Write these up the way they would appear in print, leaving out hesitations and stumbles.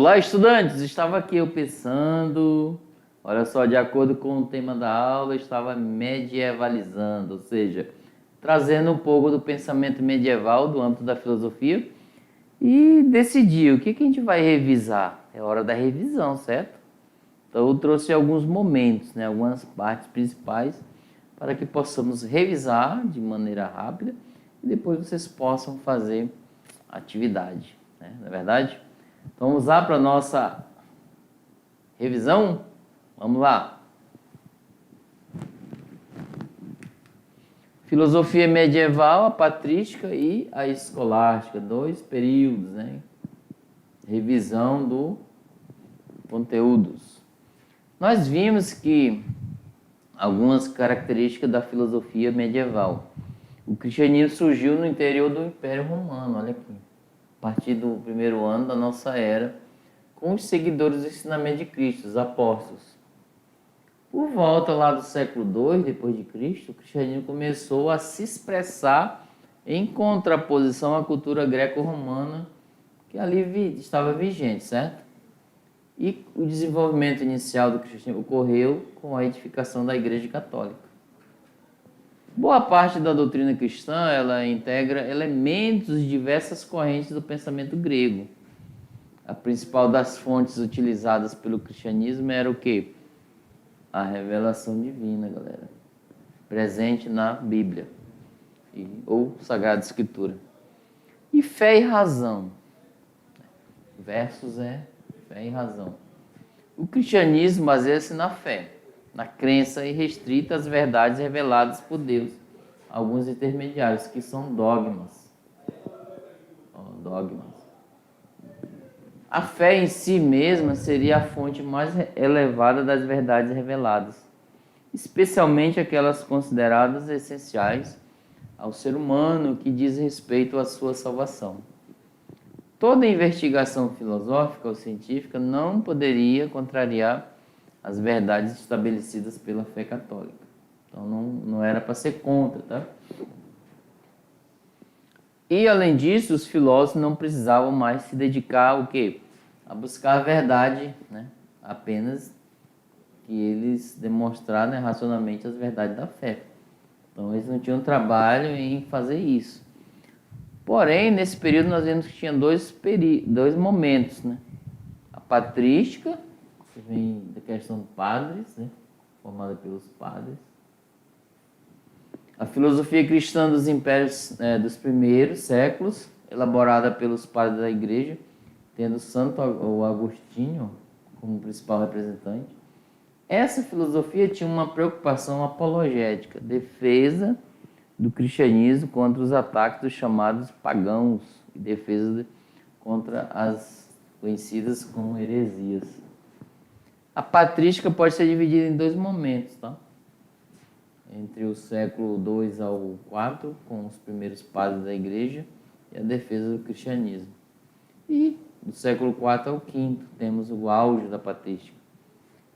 Olá, estudantes! Estava aqui eu pensando, olha só, de acordo com o tema da aula, eu estava medievalizando, ou seja, trazendo um pouco do pensamento medieval do âmbito da filosofia e decidi o que a gente vai revisar. É hora da revisão, certo? Então eu trouxe alguns momentos, né, algumas partes principais para que possamos revisar de maneira rápida e depois vocês possam fazer atividade, né? Não é verdade? Então vamos lá para a nossa revisão? Vamos lá. Filosofia medieval, a patrística e a escolástica, dois períodos, né? Revisão do conteúdos. Nós vimos que algumas características da filosofia medieval. O cristianismo surgiu no interior do Império Romano, olha aqui, a partir do primeiro ano da nossa era, com os seguidores do ensinamento de Cristo, os apóstolos. Por volta lá do século II depois de Cristo, o cristianismo começou a se expressar em contraposição à cultura greco-romana que ali estava vigente, certo? E o desenvolvimento inicial do cristianismo ocorreu com a edificação da Igreja Católica. Boa parte da doutrina cristã, ela integra elementos de diversas correntes do pensamento grego. A principal das fontes utilizadas pelo cristianismo era o quê? A revelação divina, galera, presente na Bíblia ou Sagrada Escritura. E fé e razão. Versus é fé e razão. O cristianismo baseia-se na fé, na crença irrestrita às verdades reveladas por Deus. Alguns intermediários que são dogmas. Dogmas. A fé em si mesma seria a fonte mais elevada das verdades reveladas, especialmente aquelas consideradas essenciais ao ser humano que diz respeito à sua salvação. Toda investigação filosófica ou científica não poderia contrariar as verdades estabelecidas pela fé católica. Então não era para ser contra, tá? E além disso, os filósofos não precisavam mais se dedicar ao quê? A buscar a verdade, né? Apenas que eles demonstraram, né, racionalmente as verdades da fé. Então eles não tinham trabalho em fazer isso. Porém, nesse período nós vemos que tinha dois momentos, né? A patrística, que vem da questão de padres, né? Formada pelos padres. A filosofia cristã dos impérios dos primeiros séculos, elaborada pelos padres da igreja, tendo Santo Agostinho como principal representante. Essa filosofia tinha uma preocupação apologética, defesa do cristianismo contra os ataques dos chamados pagãos e defesa contra as conhecidas como heresias. A patrística pode ser dividida em dois momentos, tá? Entre o século II ao IV, com os primeiros padres da igreja, e a defesa do cristianismo. E do século IV ao V, temos o auge da patrística.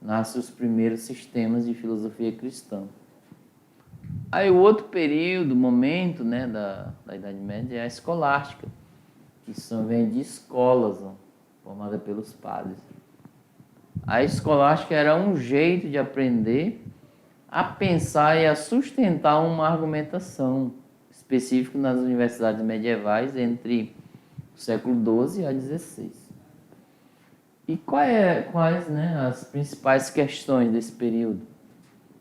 Nascem os primeiros sistemas de filosofia cristã. Aí o outro período, momento, né, da Idade Média é a escolástica, que vem de escolas, formada pelos padres. A escolástica era um jeito de aprender a pensar e a sustentar uma argumentação específica nas universidades medievais entre o século XII a XVI. E quais, né, as principais questões desse período?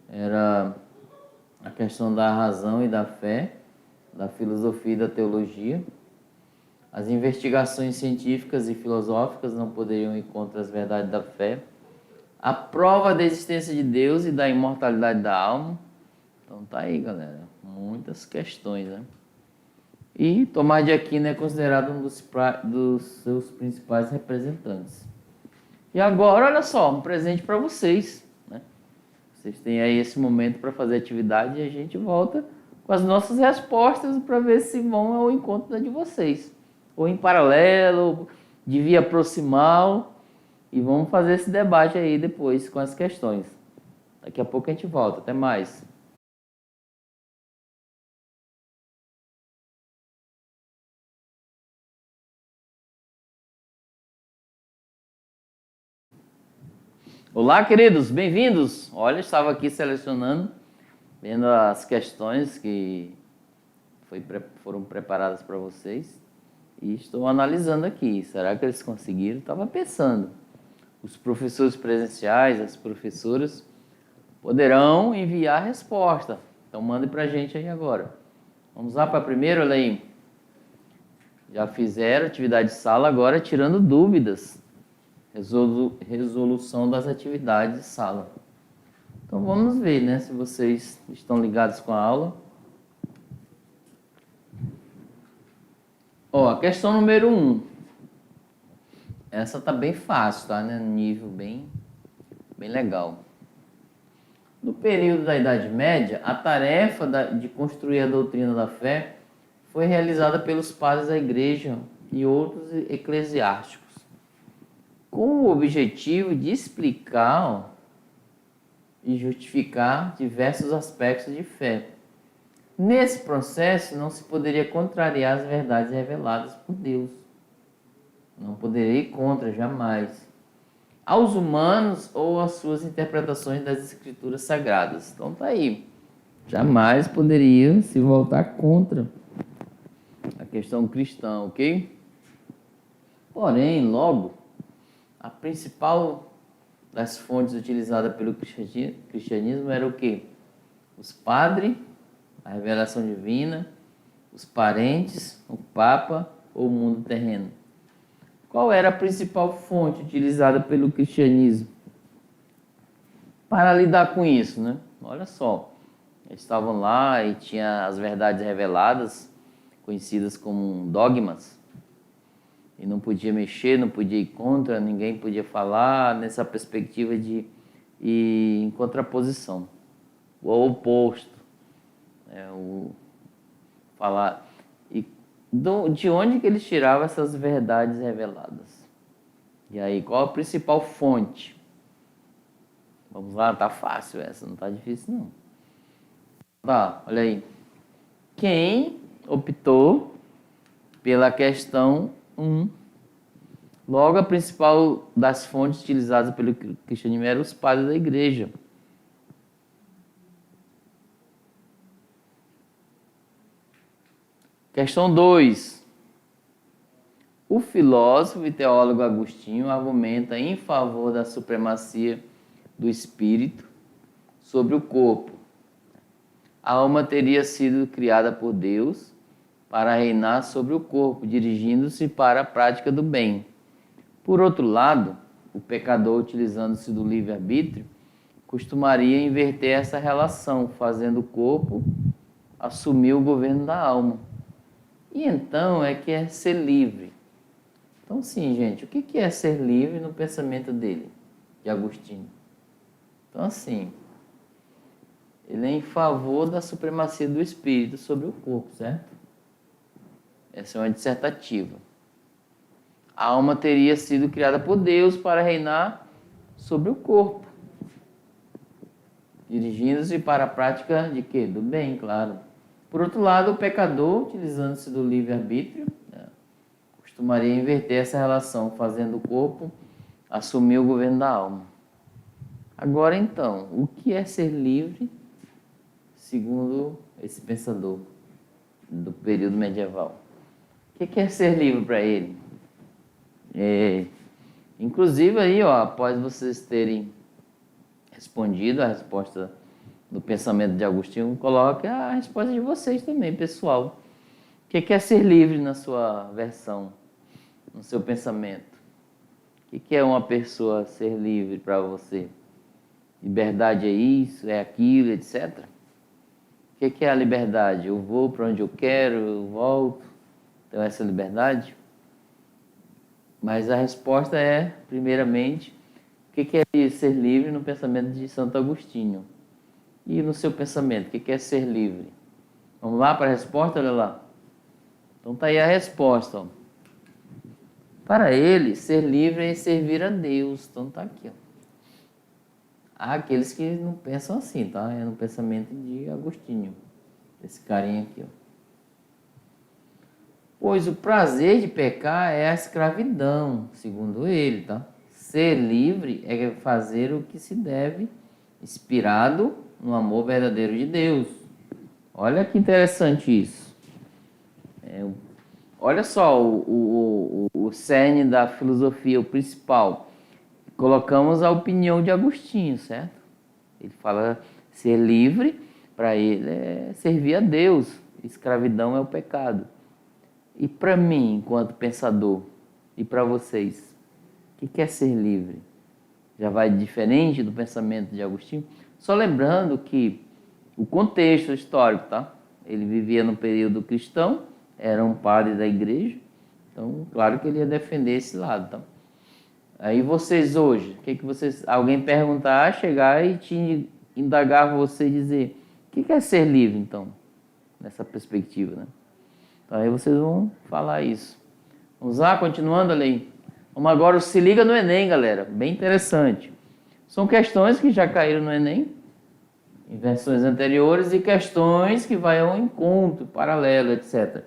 Era a questão da razão e da fé, da filosofia e da teologia. As investigações científicas e filosóficas não poderiam ir contra as verdades da fé. A prova da existência de Deus e da imortalidade da alma. Então tá aí, galera, muitas questões, né? E Tomás de Aquino é considerado um dos seus principais representantes. E agora, olha só, um presente para vocês, né? Vocês têm aí esse momento para fazer atividade e a gente volta com as nossas respostas para ver se vão ao encontro de vocês. Ou em paralelo, de via proximal. E vamos fazer esse debate aí depois com as questões. Daqui a pouco a gente volta. Até mais. Olá, queridos, bem-vindos. Olha, eu estava aqui selecionando, vendo as questões que foram preparadas para vocês e estou analisando aqui. Será que eles conseguiram? Estava pensando. Os professores presenciais, as professoras, poderão enviar a resposta. Então, mande para a gente aí agora. Vamos lá para a primeira, olha aí. Já fizeram atividade de sala, agora tirando dúvidas. Resolução das atividades de sala. Então vamos ver, né, se vocês estão ligados com a aula. Ó, a questão número 1. Essa tá bem fácil, tá, né? Nível bem legal. No período da Idade Média, a tarefa de construir a doutrina da fé foi realizada pelos padres da igreja e outros eclesiásticos, com o objetivo de explicar e justificar diversos aspectos de fé. Nesse processo, não se poderia contrariar as verdades reveladas por Deus. Não poderia ir contra, jamais. Aos humanos ou às suas interpretações das escrituras sagradas. Então tá aí. Jamais poderia se voltar contra a questão cristã, ok? Porém, logo, a principal das fontes utilizadas pelo cristianismo era o quê? Os padres, a revelação divina, os parentes, o Papa ou o mundo terreno. Qual era a principal fonte utilizada pelo cristianismo para lidar com isso, né? Olha só, eles estavam lá e tinha as verdades reveladas, conhecidas como dogmas, e não podia mexer, não podia ir contra, ninguém podia falar nessa perspectiva de ir em contraposição, o oposto, falar. E de onde que eles tiravam essas verdades reveladas? E aí, qual a principal fonte? Vamos lá, tá fácil essa, não tá difícil não. Tá, olha aí. Quem optou pela questão 1? Logo, a principal das fontes utilizadas pelo cristianismo eram os padres da igreja. Questão 2. O filósofo e teólogo Agostinho argumenta em favor da supremacia do espírito sobre o corpo. A alma teria sido criada por Deus para reinar sobre o corpo, dirigindo-se para a prática do bem. Por outro lado, o pecador, utilizando-se do livre-arbítrio, costumaria inverter essa relação, fazendo o corpo assumir o governo da alma. E então é que é ser livre. Então, sim, gente, o que é ser livre no pensamento dele, de Agostinho? Então, assim, ele é em favor da supremacia do espírito sobre o corpo, certo? Essa é uma dissertativa. A alma teria sido criada por Deus para reinar sobre o corpo, dirigindo-se para a prática de quê? Do bem, claro. Por outro lado, o pecador, utilizando-se do livre-arbítrio, costumaria inverter essa relação, fazendo o corpo assumir o governo da alma. Agora, então, o que é ser livre, segundo esse pensador do período medieval? O que é ser livre para ele? Inclusive, aí, ó, após vocês terem respondido a resposta do pensamento de Agostinho, coloque a resposta de vocês também, pessoal. O que é ser livre na sua versão, no seu pensamento? O que é uma pessoa ser livre para você? Liberdade é isso, é aquilo, etc. O que é a liberdade? Eu vou para onde eu quero, eu volto. Então, essa é a liberdade? Mas a resposta é, primeiramente, o que é ser livre no pensamento de Santo Agostinho? E no seu pensamento, o que é ser livre? Vamos lá para a resposta? Olha lá. Então tá aí a resposta. Ó. Para ele, ser livre é servir a Deus. Então tá aqui. Ó. Há aqueles que não pensam assim, tá? É no pensamento de Agostinho. Esse carinha aqui, ó. Pois o prazer de pecar é a escravidão, segundo ele, tá? Ser livre é fazer o que se deve, inspirado no amor verdadeiro de Deus. Olha que interessante isso. Olha só o cerne da filosofia, o principal. Colocamos a opinião de Agostinho, certo? Ele fala ser livre, para ele é servir a Deus. Escravidão é o pecado. E para mim, enquanto pensador, e para vocês, o que é ser livre? Já vai diferente do pensamento de Agostinho? Só lembrando que o contexto histórico, tá? Ele vivia no período cristão, era um padre da igreja, então claro que ele ia defender esse lado, tá? Aí vocês hoje, o que vocês, alguém perguntar, chegar e te indagar você e dizer, o que é ser livre então, nessa perspectiva, né? Então aí vocês vão falar isso. Vamos lá, continuando ali. Vamos agora, se liga no Enem, galera, bem interessante. São questões que já caíram no Enem, em versões anteriores, e questões que vai ao encontro, paralelo, etc.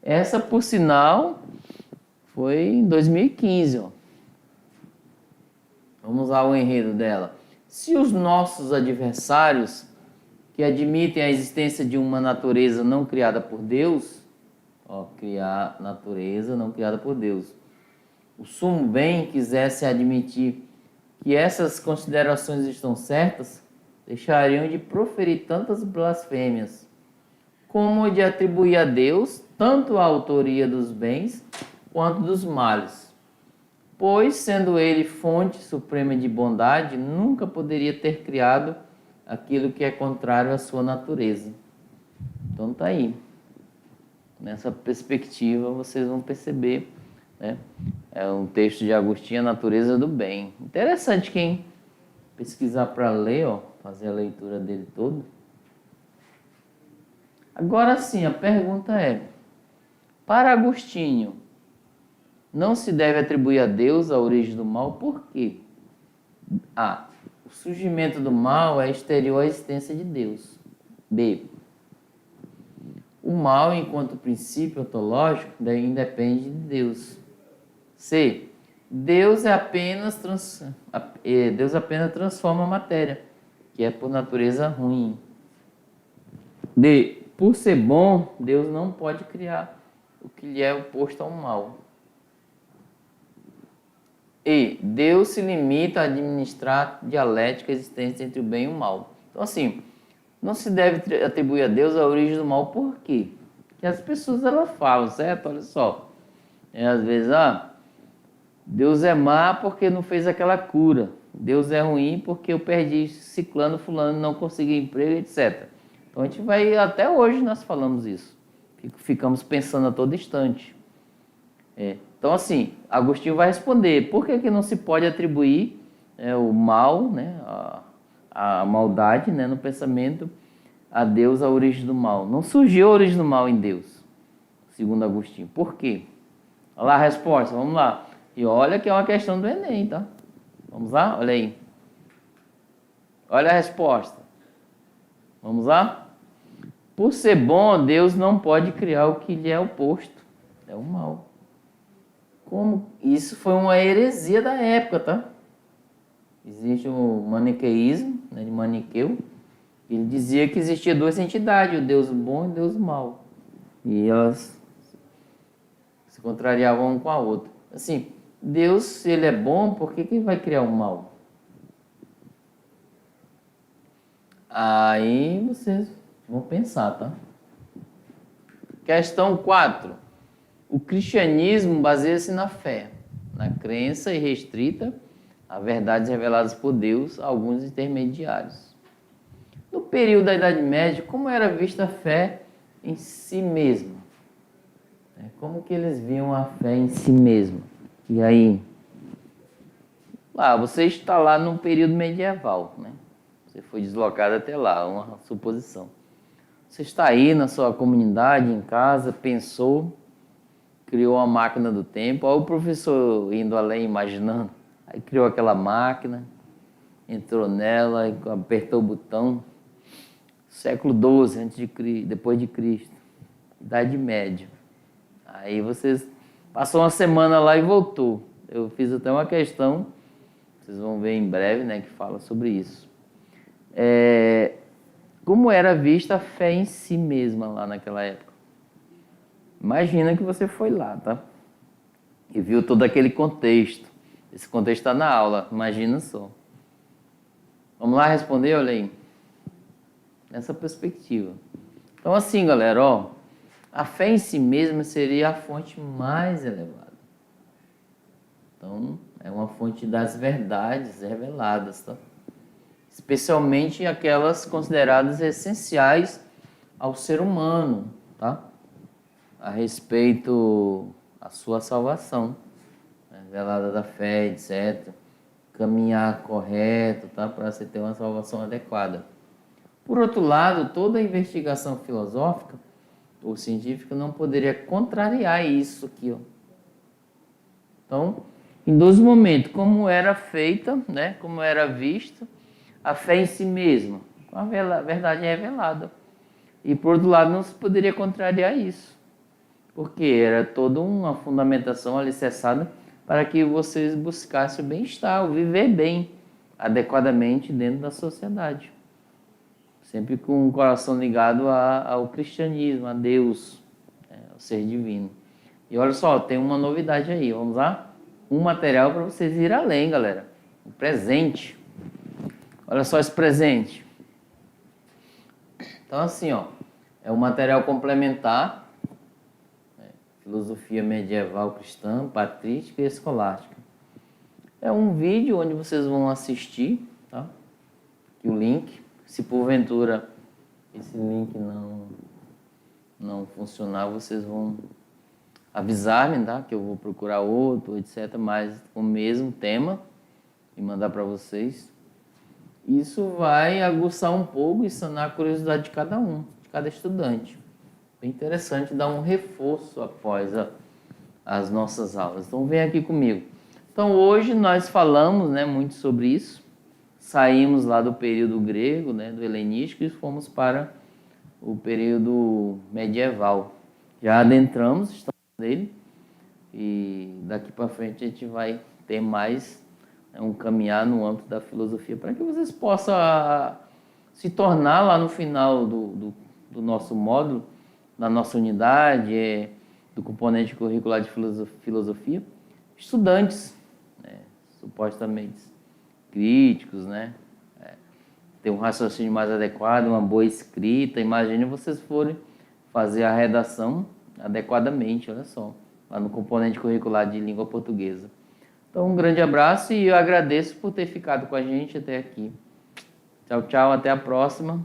Essa, por sinal, foi em 2015, ó. Vamos ao enredo dela. Se os nossos adversários, que admitem a existência de uma natureza não criada por Deus, criar natureza não criada por Deus, o sumo bem quisesse admitir que essas considerações estão certas, deixariam de proferir tantas blasfêmias, como de atribuir a Deus tanto a autoria dos bens quanto dos males. Pois, sendo ele fonte suprema de bondade, nunca poderia ter criado aquilo que é contrário à sua natureza. Então tá aí. Nessa perspectiva vocês vão perceber, né? É um texto de Agostinho, A Natureza do Bem. Interessante quem pesquisar para ler, fazer a leitura dele todo. Agora sim, a pergunta é, para Agostinho, não se deve atribuir a Deus a origem do mal, por quê? O surgimento do mal é exterior à existência de Deus. B, o mal, enquanto princípio ontológico, independe de Deus. C, Deus apenas transforma a matéria, que é por natureza ruim. D, por ser bom, Deus não pode criar o que lhe é oposto ao mal. E, Deus se limita a administrar dialética existente entre o bem e o mal. Então, assim, não se deve atribuir a Deus a origem do mal, por quê? Porque as pessoas elas falam, certo? Olha só. Às vezes, Deus é má porque não fez aquela cura. Deus é ruim porque eu perdi ciclano, fulano, não consegui emprego, etc. Então a gente vai, até hoje nós falamos isso. Ficamos pensando a todo instante. Então assim, Agostinho vai responder, por que não se pode atribuir o mal, né, a maldade, né, no pensamento, a Deus a origem do mal? Não surgiu a origem do mal em Deus, segundo Agostinho. Por quê? Olha lá a resposta, vamos lá. E olha que é uma questão do Enem, tá? Vamos lá? Olha aí. Olha a resposta. Vamos lá? Por ser bom, Deus não pode criar o que lhe é oposto. É o mal. Como? Isso foi uma heresia da época, tá? Existe o maniqueísmo, né, de Maniqueu. Ele dizia que existia duas entidades, o Deus bom e o Deus mau. E elas se contrariavam um com a outra. Assim, Deus, se ele é bom, por que ele vai criar o mal? Aí vocês vão pensar, tá? Questão 4. O cristianismo baseia-se na fé, na crença irrestrita a verdades reveladas por Deus a alguns intermediários. No período da Idade Média, como era vista a fé em si mesma? Como que eles viam a fé em si mesma? E aí? Você está lá num período medieval, né? Você foi deslocado até lá, uma suposição. Você está aí na sua comunidade, em casa, pensou, criou uma máquina do tempo. Olha o professor indo além, imaginando. Aí criou aquela máquina, entrou nela, apertou o botão. Século XII, depois de Cristo. Idade Média. Aí vocês passou uma semana lá e voltou. Eu fiz até uma questão Vocês vão ver em breve, né, que fala sobre isso. Como era vista a fé em si mesma lá naquela época? Imagina que você foi lá, tá? E viu todo aquele contexto. Esse contexto está na aula, imagina só. Vamos lá responder, olha aí. Nessa perspectiva. Então assim, galera, ó, a fé em si mesma seria a fonte mais elevada. Então, é uma fonte das verdades reveladas, tá? Especialmente aquelas consideradas essenciais ao ser humano, tá? A respeito à sua salvação, né? Revelada da fé, etc. Caminhar correto, tá? Para você ter uma salvação adequada. Por outro lado, toda a investigação filosófica ou científica não poderia contrariar isso aqui, ó. Então, em dois momentos, como era feita, né? Como era vista a fé em si mesma, a verdade revelada. E por outro lado, não se poderia contrariar isso, porque era toda uma fundamentação alicerçada para que vocês buscassem o bem-estar, o viver bem, adequadamente dentro da sociedade. Sempre com o coração ligado ao cristianismo, a Deus, ao ser divino. E olha só, tem uma novidade aí, vamos lá? Um material para vocês ir além, galera. Um presente. Olha só esse presente. Então assim, ó, é um material complementar, filosofia medieval cristã, patrística e escolástica. É um vídeo onde vocês vão assistir, tá? Aqui o link. Se porventura esse link não funcionar, vocês vão avisar-me, tá? Que eu vou procurar outro, etc. Mas com o mesmo tema e mandar para vocês. Isso vai aguçar um pouco e sanar a curiosidade de cada um, de cada estudante. Bem interessante dar um reforço após as nossas aulas. Então vem aqui comigo. Então hoje nós falamos, né, muito sobre isso. Saímos lá do período grego, né, do helenístico, e fomos para o período medieval. Já adentramos, estamos nele, e daqui para frente a gente vai ter mais um caminhar no âmbito da filosofia, para que vocês possam se tornar lá no final do nosso módulo, da nossa unidade, do componente curricular de filosofia, estudantes, né, supostamente críticos, né, ter um raciocínio mais adequado, uma boa escrita. Imagine vocês forem fazer a redação adequadamente, olha só, lá no componente curricular de língua portuguesa. Então, um grande abraço e eu agradeço por ter ficado com a gente até aqui. Tchau, tchau, até a próxima.